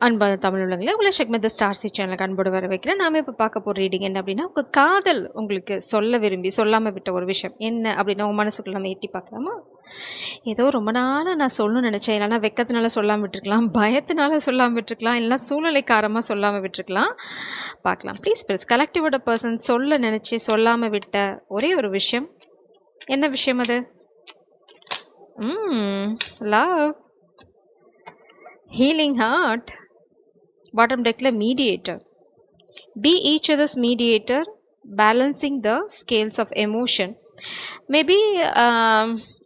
அன்பான தமிழ் உள்ளங்களே, உங்களை ஷெக்மெத் ஸ்டார்சி சேனலுக்கு அன்போடு வர வைக்கிறேன். நாம இப்போ பார்க்க போகிற ரீடிங் என்ன அப்படின்னா, உங்கள் காதல் உங்களுக்கு சொல்ல விரும்பி சொல்லாமல் விட்ட ஒரு விஷயம் என்ன அப்படின்னா உங்கள் மனசுக்குள்ள நம்ம எட்டி பார்க்கலாமா? ஏதோ ரொம்ப நாளாக நான் சொல்லணும்னு நினச்சேன். இல்லைனா வெக்கத்தினால சொல்லாமல் விட்டுருக்கலாம், பயத்தினால சொல்லாமல் விட்டுருக்கலாம், இல்லைனா சூழ்நிலை காரமாக சொல்லாமல் விட்டுருக்கலாம். பார்க்கலாம். ப்ளீஸ் ப்ளீஸ் கலெக்டிவோட பர்சன் சொல்ல நினச்சி சொல்லாமல் விட்ட ஒரே ஒரு விஷயம் என்ன விஷயம் அது? Love, healing heart. Bottom deckல mediator. Be each other's mediator, balancing the scales of emotion. Maybe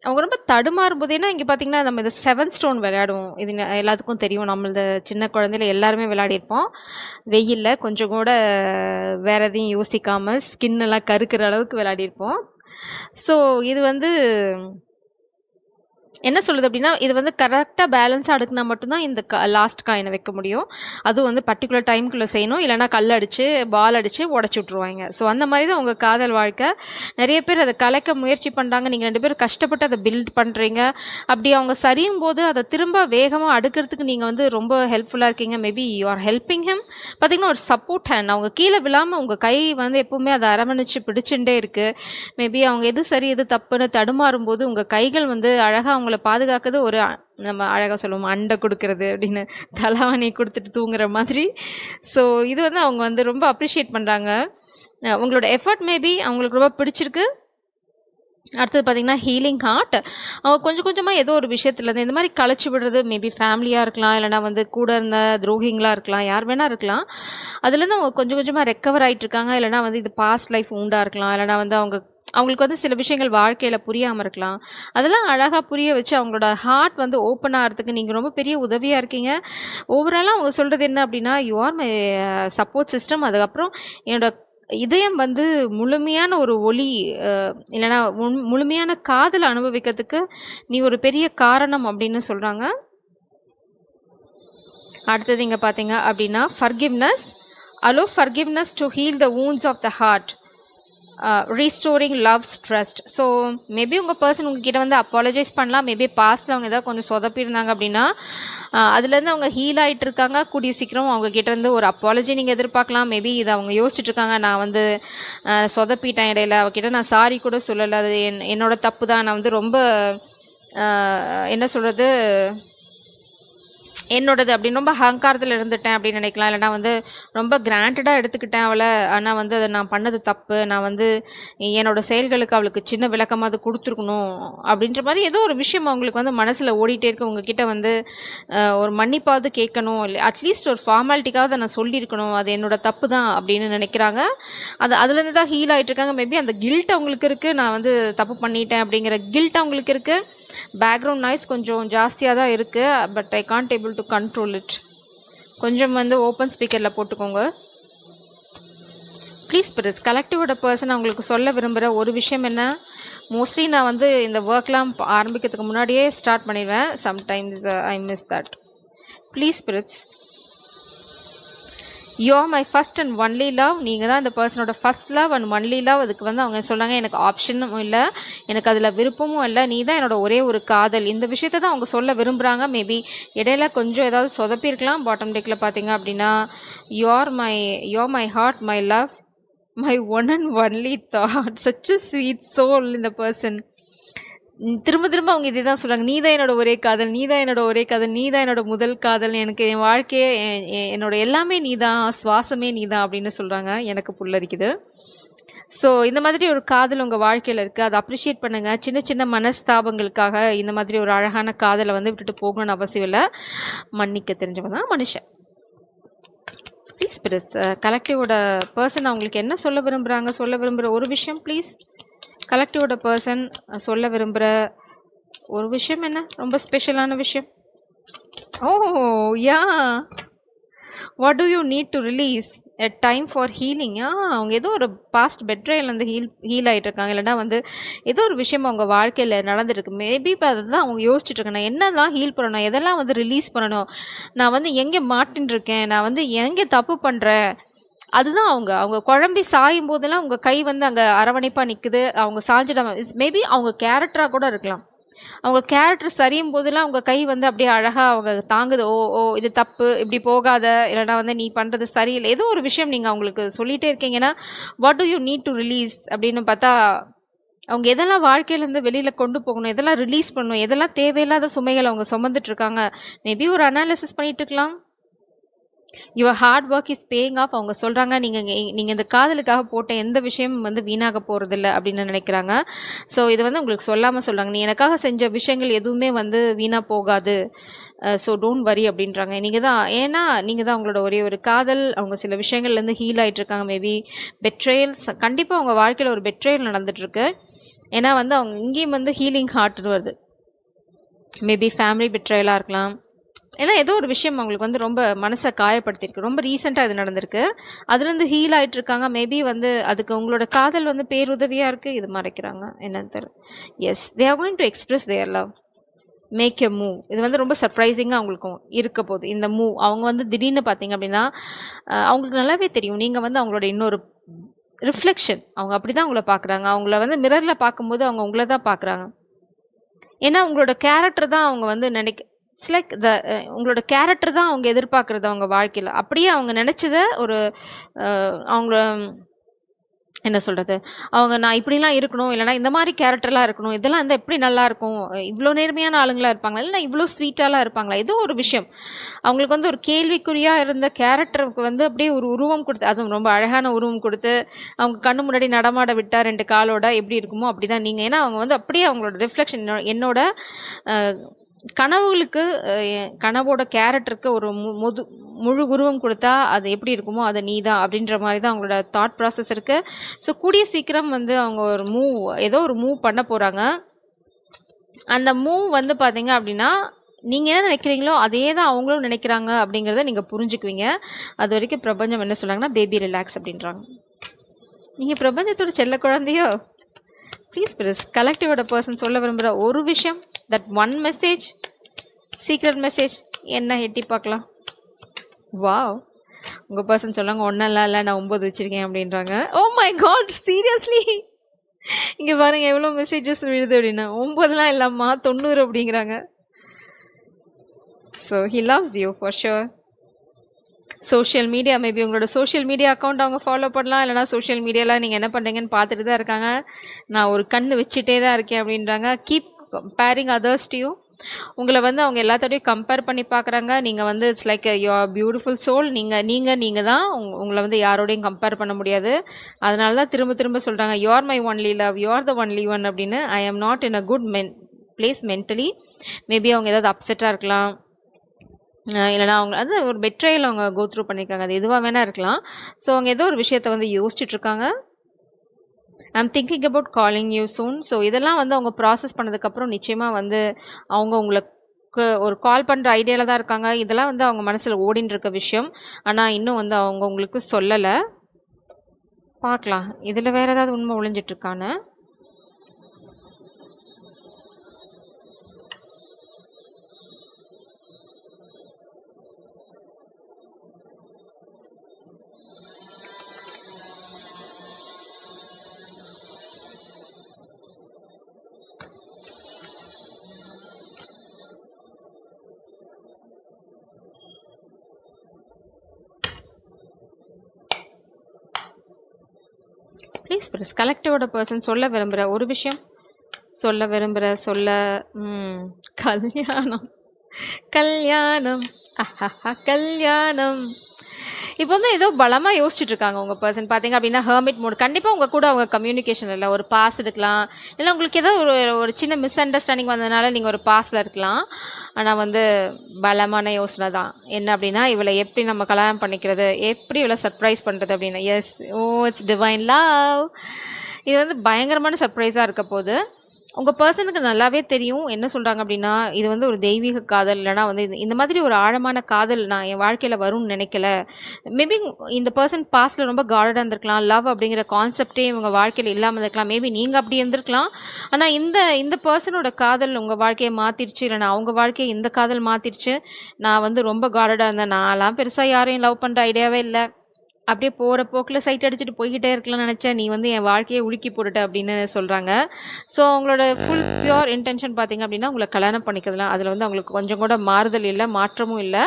அவங்க ரொம்ப தடுமாறும் போது, ஏன்னா இங்கே பார்த்தீங்கன்னா நம்ம இந்த 7 ஸ்டோன் விளையாடுவோம். இது எல்லாத்துக்கும் தெரியும். நம்மளது சின்ன குழந்தையில எல்லாருமே விளையாடிருப்போம். வெயிலில் கொஞ்சம் கூட வேற எதையும் யோசிக்காமல் ஸ்கின்னெல்லாம் கருக்கிற அளவுக்கு விளையாடிருப்போம். ஸோ இது வந்து என்ன சொல்லுது அப்படின்னா, இது வந்து கரெக்டாக பேலன்ஸாக அடுக்குனா மட்டும்தான் இந்த லாஸ்ட் காயினை வைக்க முடியும். அதுவும் வந்து பர்டிகுலர் டைமுக்குள்ளே செய்யணும். இல்லைனா கல் அடித்து பால் அடித்து உடச்சி விட்ருவாங்க. ஸோ அந்த மாதிரி தான் உங்கள் காதல் வாழ்க்கை. நிறைய பேர் அதை கலைக்க முயற்சி பண்ணுறாங்க. நீங்கள் 2 பேரும் கஷ்டப்பட்டு அதை பில்ட் பண்ணுறீங்க. அப்படி அவங்க சரியும் போது அதை திரும்ப வேகமாக அடுக்கிறதுக்கு நீங்கள் வந்து ரொம்ப ஹெல்ப்ஃபுல்லாக இருக்கீங்க. Maybe you are helping him. பார்த்திங்கன்னா ஒரு சப்போர்ட் ஹேண்ட். அவங்க கீழே விழாமல் உங்கள் கை வந்து எப்போவுமே அதை அரவணைச்சு பிடிச்சுட்டே இருக்குது. மேபி அவங்க எது சரி எது தப்புன்னு தடுமாறும் போது உங்கள் கைகள் வந்து அழகாக அவங்கள பாதுகாக்குது. ஒரு நம்ம அழகாக சொல்லுவோம் அண்டை கொடுக்கறது அப்படின்னு, தலவாணி கொடுத்துட்டு தூங்குற மாதிரி. ஸோ இது வந்து அவங்க வந்து ரொம்ப அப்ரிஷியேட் பண்ணுறாங்க. உங்களோட எஃபர்ட் மேபி அவங்களுக்கு ரொம்ப பிடிச்சிருக்கு. அடுத்தது பார்த்திங்கன்னா ஹீலிங் ஹார்ட். அவங்க கொஞ்சம் கொஞ்சமாக ஏதோ ஒரு விஷயத்துலேருந்து இந்த மாதிரி கழிச்சு விடுறது. மேபி ஃபேமிலியாக இருக்கலாம், இல்லைனா வந்து கூட இருந்த துரோகிங்களாக இருக்கலாம், யார் வேணால் இருக்கலாம். அதுலேருந்து அவங்க கொஞ்சம் கொஞ்சமாக ரெக்கவர் ஆகிட்டு இருக்காங்க. இல்லைனா வந்து இது பாஸ்ட் லைஃப் உண்டாக இருக்கலாம், இல்லைனா வந்து அவங்களுக்கு வந்து சில விஷயங்கள் வாழ்க்கையில் புரியாமல் இருக்கலாம். அதெல்லாம் அழகாக புரிய வச்சு அவங்களோட ஹார்ட் வந்து ஓப்பன் ஆகிறதுக்கு நீங்கள் ரொம்ப பெரிய உதவியாக இருக்கீங்க. ஓவராலாக அவங்க சொல்கிறது என்ன அப்படின்னா, you are my support system. அதுக்கப்புறம் என்னோட இதயம் வந்து முழுமையான ஒரு ஒளி, இல்லைனா முழுமையான காதலை அனுபவிக்கிறதுக்கு நீ ஒரு பெரிய காரணம் அப்படின்னு சொல்கிறாங்க. அடுத்தது இங்கே பார்த்தீங்க அப்படின்னா forgiveness. Allow forgiveness to heal the wounds of the heart, restoring love's trust. So maybe உங்கள் பர்சன் உங்ககிட்ட வந்து அப்பாலஜைஸ் பண்ணலாம். மேபி பாஸ்ட்டில் அவங்க ஏதாவது கொஞ்சம் சொதப்பியிருந்தாங்க அப்படின்னா அதுலேருந்து அவங்க ஹீல் ஆகிட்டு இருக்காங்க. கூடிய சீக்கிரம் அவங்கக்கிட்ட இருந்து ஒரு அப்பாலஜி நீங்கள் எதிர்பார்க்கலாம். மேபி இதை அவங்க யோசிச்சுட்ருக்காங்க. நான் வந்து சொதப்பிட்டேன் இடையில, அவகிட்ட நான் சாரி கூட சொல்லலை, அது என்னோட தப்பு தான், நான் வந்து ரொம்ப என்ன சொல்கிறது என்னோடது அப்படின்னு ரொம்ப அகங்காரத்தில் இருந்துட்டேன் அப்படின்னு நினைக்கலாம். இல்லைனா வந்து ரொம்ப கிராண்டடாக எடுத்துக்கிட்டேன் அவளை, ஆனால் வந்து அதை நான் பண்ணது தப்பு, நான் வந்து என்னோடய செயல்களுக்கு அவளுக்கு சின்ன விளக்கமாக கொடுத்துருக்கணும் அப்படின்ற மாதிரி ஏதோ ஒரு விஷயம் அவங்களுக்கு வந்து மனசில் ஓடிட்டே இருக்கு. உங்ககிட்ட வந்து ஒரு மன்னிப்பாவது கேட்கணும், இல்லை அட்லீஸ்ட் ஒரு ஃபார்மாலிட்டிக்காவது நான் சொல்லியிருக்கணும், அது என்னோட தப்பு தான் அப்படின்னு நினைக்கிறாங்க. அதுலேருந்து தான் ஹீல் ஆகிட்டு இருக்காங்க. மேபி அந்த கில்ட் அவங்களுக்கு இருக்குது, நான் வந்து தப்பு பண்ணிட்டேன் அப்படிங்கிற கில்ட் அவங்களுக்கு இருக்குது. பேக்ரவுண்ட் நாய்ஸ் கொஞ்சம் ஜாஸ்தியாக தான் இருக்குது, but I can't able to control it. கொஞ்சம் வந்து ஓப்பன் ஸ்பீக்கரில் போட்டுக்கோங்க ப்ளீஸ். ப்ளீஸ் கலெக்டிவோட பர்சன் அவங்களுக்கு சொல்ல விரும்புகிற ஒரு விஷயம் என்ன? மோஸ்ட்லி நான் வந்து இந்த ஒர்க்லாம் ஆரம்பிக்கிறதுக்கு முன்னாடியே ஸ்டார்ட் பண்ணிடுவேன். Sometimes I miss that. Please spirits, you are my first and only love. நீங்கள் தான் இந்த பர்சனோட first love and only love. அதுக்கு வந்து அவங்க சொன்னாங்க, எனக்கு ஆப்ஷனும் இல்லை, எனக்கு அதில் விருப்பமும் இல்லை, நீ தான் என்னோட ஒரே ஒரு காதல். இந்த விஷயத்தை தான் அவங்க சொல்ல விரும்புகிறாங்க. மேபி இடையில கொஞ்சம் ஏதாவது சொதப்பியிருக்கலாம். பாட்டம் டெக்கில் பார்த்தீங்க அப்படின்னா you are my heart, my love, my one and only thought. Such a sweet soul இந்த பர்சன். திரும்ப திரும்ப அவங்க இதே தான் சொல்கிறாங்க, நீ தான் என்னோட ஒரே காதல், நீ தான் என்னோட ஒரே காதல், நீ தான் என்னோட முதல் காதல், எனக்கு என் வாழ்க்கையே என்னோட எல்லாமே நீ தான், சுவாசமே நீ தான் அப்படின்னு சொல்கிறாங்க. எனக்கு புல்லரிக்குது. ஸோ இந்த மாதிரி ஒரு காதல் உங்கள் வாழ்க்கையில் இருக்குது, அதை அப்ரிஷியேட் பண்ணுங்கள். சின்ன சின்ன மனஸ்தாபங்களுக்காக இந்த மாதிரி ஒரு அழகான காதலை வந்து விட்டுட்டு போகணும்னு அவசியம் இல்லை. மன்னிக்க தெரிஞ்சவங்க தான் மனுஷன். ப்ளீஸ் ப்ளீஸ் கலெக்டிவோட பர்சன் அவங்களுக்கு என்ன சொல்ல விரும்புகிற ஒரு விஷயம் ப்ளீஸ். கலெக்டிவோட பர்சன் சொல்ல விரும்புகிற ஒரு விஷயம் என்ன? ரொம்ப ஸ்பெஷலான விஷயம். Oh yeah, what do you need to release a time for healing. அவங்க ஏதோ ஒரு பாஸ்ட் பெட்ரேலேருந்து ஹீல் ஆகிட்டு இருக்காங்க. இல்லைனா வந்து ஏதோ ஒரு விஷயம் அவங்க வாழ்க்கையில் நடந்துருக்கு. மேபி இப்போ அதை தான் அவங்க யோசிச்சுட்டு இருக்காங்க, நான் என்னெல்லாம் ஹீல் பண்ணணும், எதெல்லாம் வந்து ரிலீஸ் பண்ணணும், நான் வந்து எங்கே மாட்டின்னு இருக்கேன், நான் வந்து எங்கே தப்பு பண்ணுறேன். அதுதான் அவங்க குழம்பி சாயும் போதெல்லாம் உங்கள் கை வந்து அங்கே அரவணைப்பாக நிற்குது. அவங்க சாஞ்சிடாம மேபி அவங்க கேரக்டராக கூட இருக்கலாம். அவங்க கேரக்டர் சரியும் போதெல்லாம் அவங்க கை வந்து அப்படியே அழகாக அவங்க தாங்குது. ஓ ஓ இது தப்பு, இப்படி போகாத, இல்லைனா வந்து நீ பண்ணுறது சரியில்லை, ஏதோ ஒரு விஷயம் நீங்கள் அவங்களுக்கு சொல்லிகிட்டே இருக்கீங்கன்னா what do you need to release அப்படின்னு பார்த்தா அவங்க எதெல்லாம் வாழ்க்கையிலேருந்து வெளியில் கொண்டு போகணும், எதெல்லாம் ரிலீஸ் பண்ணணும், எதெல்லாம் தேவையில்லாத சுமைகள் அவங்க சுமந்துட்டுருக்காங்க, மேபி ஒரு அனாலிசிஸ் பண்ணிட்டு இருக்கலாம். Your hard work is paying off. அவங்க சொல்கிறாங்க நீங்கள் இந்த காதலுக்காக போட்ட எந்த விஷயமும் வந்து வீணாக போகிறதில்ல அப்படின்னு நினைக்கிறாங்க. ஸோ இது வந்து உங்களுக்கு சொல்லாமல் சொல்கிறாங்க, நீ எனக்காக செஞ்ச விஷயங்கள் எதுவுமே வந்து வீணாக போகாது, ஸோ டோன்ட் வரி அப்படின்றாங்க. நீங்கள் தான், ஏன்னா நீங்கள் தான் அவங்களோட ஒரே ஒரு காதல். அவங்க சில விஷயங்கள்லேருந்து ஹீல் ஆகிட்டுருக்காங்க. மேபி பெட்ரேயல்ஸ், கண்டிப்பாக அவங்க வாழ்க்கையில் ஒரு பெட்ரேயல் நடந்துகிட்ருக்கு. ஏன்னா வந்து அவங்க இங்கேயும் வந்து ஹீலிங் ஹார்ட்னு வருது. மேபி ஃபேமிலி பெட்ரேயலாக இருக்கலாம், ஏன்னா ஏதோ ஒரு விஷயம் அவங்களுக்கு வந்து ரொம்ப மனசை காயப்படுத்தியிருக்கு. ரொம்ப ரீசெண்டாக இது நடந்திருக்கு, அதுலேருந்து ஹீல் ஆகிட்டு இருக்காங்க. மேபி வந்து அதுக்கு உங்களோட காதல் வந்து பேருதவியாக இருக்குது. இது மறைக்கிறாங்க என்னன்னு தெரியல. Yes, they are going to express their love, make a move. இது வந்து ரொம்ப சர்ப்ரைசிங்காக அவங்களுக்கும் இருக்க போகுது இந்த மூவ். அவங்க வந்து திடீர்னு பார்த்தீங்க அப்படின்னா அவங்களுக்கு நல்லாவே தெரியும் நீங்கள் வந்து அவங்களோட இன்னொரு ரிஃப்ளெக்ஷன். அவங்க அப்படி தான் உங்களை பார்க்குறாங்க. அவங்கள வந்து மிரரில் பார்க்கும்போது அவங்க உங்களை தான் பார்க்குறாங்க. ஏன்னா உங்களோட கேரக்டர் தான் அவங்க வந்து இட்ஸ் லைக் உங்களோட கேரக்டர் தான் அவங்க எதிர்பார்க்குறது அவங்க வாழ்க்கையில். அப்படியே அவங்க நினச்சத ஒரு அவங்க என்ன சொல்கிறது, அவங்க நான் இப்படிலாம் இருக்கணும், இல்லைனா இந்த மாதிரி கேரக்டர்லாம் இருக்கணும், இதெல்லாம் இருந்தால் எப்படி நல்லாயிருக்கும், இவ்வளோ நேர்மையான ஆளுங்களாக இருப்பாங்களா, இல்லை இவ்வளோ ஸ்வீட்டாலாம் இருப்பாங்களா, ஏதோ ஒரு விஷயம் அவங்களுக்கு வந்து ஒரு கேள்விக்குறியாக இருந்த கேரக்டருக்கு வந்து அப்படியே ஒரு உருவம் கொடுத்து, அதுவும் ரொம்ப அழகான உருவம் கொடுத்து அவங்க கண்ணு முன்னாடி நடமாட விட்டா 2 காலோட எப்படி இருக்குமோ அப்படி தான் நீங்கள். ஏன்னா அவங்க வந்து அப்படியே அவங்களோட ரிஃப்ளெக்ஷன் என்னோட கனவுகளுக்கு, கனவோட கேரக்டருக்கு ஒரு முழு உருவம் கொடுத்தா அது எப்படி இருக்குமோ அது நீ தான் அப்படின்ற மாதிரி தான் அவங்களோட தாட் ப்ராசஸ் இருக்குது. ஸோ கூடிய சீக்கிரம் வந்து அவங்க ஒரு ஏதோ ஒரு மூவ் பண்ண போகிறாங்க. அந்த மூவ் வந்து பார்த்தீங்க அப்படின்னா நீங்கள் என்ன நினைக்கிறீங்களோ அதே தான் அவங்களும் நினைக்கிறாங்க அப்படிங்கிறத நீங்கள் புரிஞ்சுக்குவீங்க. அது வரைக்கும் பிரபஞ்சம் என்ன சொல்கிறாங்கன்னா பேபி ரிலாக்ஸ் அப்படின்றாங்க. நீங்கள் பிரபஞ்சத்தோட செல்ல குழந்தையோ? ப்ளீஸ் ப்ளீஸ் கலெக்டிவோட பர்சன் சொல்ல விரும்புகிற ஒரு விஷயம், that one message, secret message என்ன, எட்டி பார்க்கலாம். வாவ், உங்கள் பர்சன் சொல்லாங்க ஒன்றெல்லாம் இல்லை, நான் 9 வச்சுருக்கேன் அப்படின்றாங்க. ஓ மை காட், சீரியஸ்லி இங்கே பாருங்கள் எவ்வளோ மெசேஜஸ் விழுது அப்படின்னா. 9லாம் இல்லைம்மா 90 அப்படிங்கிறாங்க. So he loves you for sure. Social media, maybe உங்களோட சோஷியல் மீடியா அக்கௌண்ட் அவங்க ஃபாலோ பண்ணலாம், இல்லைனா சோஷியல் மீடியாவில் நீங்கள் என்ன பண்ணுறீங்கன்னு பார்த்துட்டு தான் இருக்காங்க. நான் ஒரு கண் வச்சுட்டே தான் இருக்கேன் அப்படின்றாங்க. Keep comparing others to you. உங்களை வந்து அவங்க எல்லாத்தோடையும் கம்பேர் பண்ணி பார்க்குறாங்க. நீங்கள் வந்து it's like your beautiful soul. நீங்கள் தான் உங்களை வந்து யாரோடையும் கம்பேர் பண்ண முடியாது. அதனால தான் திரும்ப திரும்ப சொல்கிறாங்க you are my only love, you are the only one அப்படின்னு. I am not in a good place mentally. Maybe அவங்க ஏதாவது அப்செட்டாக இருக்கலாம், இல்லைனா அவங்க அது ஒரு பெட்ரேயல் அவங்க கோ த்ரூ பண்ணியிருக்காங்க, அது எதுவாக வேணால் இருக்கலாம். ஸோ அவங்க ஏதோ ஒரு விஷயத்தை வந்து யோசிச்சுட்ருக்காங்க. I'm thinking about calling you soon. So இதெல்லாம் வந்து அவங்க ப்ராசஸ் பண்ணதுக்கப்புறம் நிச்சயமாக வந்து அவங்க உங்களுக்கு ஒரு கால் பண்ணுற ஐடியாவில் தான் இருக்காங்க. இதெல்லாம் வந்து அவங்க மனசில் ஓடின்னு இருக்க விஷயம். ஆனால் இன்னும் வந்து அவங்க உங்களுக்கு சொல்லலை. பார்க்கலாம் இதில் வேறு ஏதாவது உண்மை ஒளிஞ்சிட்ருக்கான்னு. ப்ளீஸ் ப்ளீஸ் கலெக்டிவோட பர்சன் சொல்ல விரும்புகிற ஒரு விஷயம், கல்யாணம் கல்யாணம் கல்யாணம். இப்போ வந்து ஏதோ பலமாக யோசிச்சுட்டு இருக்காங்க உங்கள் பர்சன். பார்த்தீங்க அப்படின்னா ஹெர்மிட் மோட். கண்டிப்பாக உங்கள் கூட அவங்க கம்யூனிகேஷன் இல்லை, ஒரு பாஸ் இருக்கலாம், இல்லை உங்களுக்கு ஏதோ ஒரு சின்ன மிஸ் அண்டர்ஸ்டாண்டிங் வந்ததுனால நீங்கள் ஒரு பாஸில் இருக்கலாம். ஆனால் வந்து பலமான யோசனை தான். என்ன அப்படின்னா இவளை எப்படி நம்ம கல்யாணம் பண்ணிக்கிறது, எப்படி இவளை சர்ப்ரைஸ் பண்ணுறது அப்படின்னு. Yes, oh it's divine love. இது வந்து பயங்கரமான சர்ப்ரைஸாக இருக்க போது. உங்கள் பர்சனுக்கு நல்லாவே தெரியும் என்ன சொல்கிறாங்க அப்படின்னா இது வந்து ஒரு தெய்வீக காதல், இல்லைனா வந்து இந்த மாதிரி ஒரு ஆழமான காதல் நான் என் வாழ்க்கையில் வரும்னு நினைக்கல. மேபி இந்த பர்சன் பாஸ்டில் ரொம்ப கார்டாக இருந்திருக்கலாம், லவ் அப்படிங்கிற கான்செப்டே இவங்க வாழ்க்கையில் இல்லாமல் இருக்கலாம். மேபி நீங்கள் அப்படி இருந்திருக்கலாம். ஆனால் இந்த பர்சனோட காதல் உங்கள் வாழ்க்கையை மாற்றிடுச்சு, இல்லைனா அவங்க வாழ்க்கையை இந்த காதல் மாற்றிடுச்சு. நான் வந்து ரொம்ப கார்டாக இருந்தேன், நான்லாம் பெருசாக யாரையும் லவ் பண்ணுற ஐடியாவே இல்லை, அப்படியே போகிற போக்கில் சைட் அடிச்சுட்டு போய்கிட்டே இருக்கலாம்னு நினச்சேன், நீ வந்து என் வாழ்க்கையை உலுக்கி போட்டுட்ட அப்படின்னு சொல்கிறாங்க. ஸோ அவங்களோட ஃபுல் பியூர் இன்டென்ஷன் பார்த்தீங்க அப்படின்னா உங்களை கல்யாணம் பண்ணிக்கிறதுலாம். அதில் வந்து அவங்களுக்கு கொஞ்சம் கூட மாறுதல் இல்லை, மாற்றமும் இல்லை.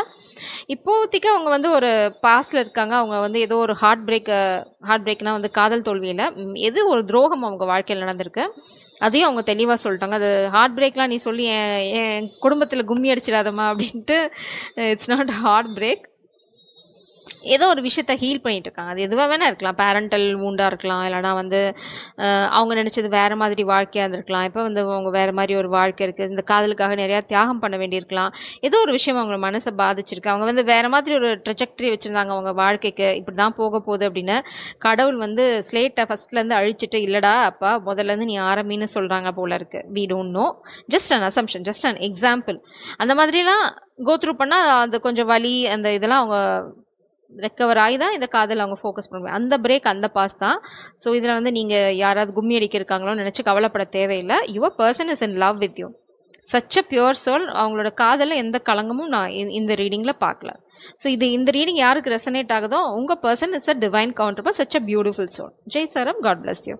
இப்போதைக்கு அவங்க வந்து ஒரு பாஸ்டில் இருக்காங்க. அவங்க வந்து ஏதோ ஒரு ஹார்ட் பிரேக்னா வந்து காதல் தோல்வியில் எது ஒரு துரோகம் அவங்க வாழ்க்கையில் நடந்திருக்கு, அதையும் அவங்க தெளிவாக சொல்லிட்டாங்க. அது ஹார்ட் பிரேக்லாம் நீ சொல்லி என் குடும்பத்தில் கும்மி அடிச்சிடாதம்மா அப்படின்ட்டு. It's not heartbreak. ஏதோ ஒரு விஷயத்த ஹீல் பண்ணிட்டு இருக்காங்க. அது எதுவாக வேணா இருக்கலாம். பேரண்டல் வூண்டாக இருக்கலாம், இல்லைனா வந்து அவங்க நினச்சது வேறு மாதிரி வாழ்க்கையாக இருந்திருக்கலாம். இப்போ வந்து அவங்க வேறு மாதிரி ஒரு வாழ்க்கை இருக்குது, இந்த காதலுக்காக நிறையா தியாகம் பண்ண வேண்டியிருக்கலாம். ஏதோ ஒரு விஷயம் அவங்க மனசை பாதிச்சிருக்கு. அவங்க வந்து வேறு மாதிரி ஒரு ட்ரெஜெக்டரி வச்சுருந்தாங்க அவங்க வாழ்க்கைக்கு, இப்படி தான் போக போகுது அப்படின்னு. கடவுள் வந்து ஸ்லேட்டை ஃபஸ்ட்லேருந்து அழிச்சிட்டு, இல்லைடா அப்பா முதல்லேருந்து நீ ஆரம்பின்னு சொல்கிறாங்க போல இருக்குது. We don't know, just an assumption, just an example. அந்த மாதிரிலாம் கோத்ரூ பண்ணால் அது கொஞ்சம் வலி, அந்த இதெல்லாம் அவங்க ரெக்கவர் ஆகி தான் இந்த காதல் அவங்க ஃபோக்கஸ் பண்ணுவாங்க. அந்த பிரேக், அந்த பாஸ் தான். ஸோ இதில் வந்து நீங்கள் யாராவது கும்மி அடிக்கிருக்காங்களோன்னு நினச்சி கவலைப்பட தேவையில்லை. Your person is in love with you. Such a pure soul. அவங்களோட காதலில் எந்த களங்கமும் நான் இந்த ரீடிங்கில் பார்க்கல. ஸோ இந்த ரீடிங் யாருக்கு ரெசனேட் ஆகுதோ உங்கள் person is a divine counter, such a beautiful soul. ஜெய் சரம், காட் பிளஸ் யூ.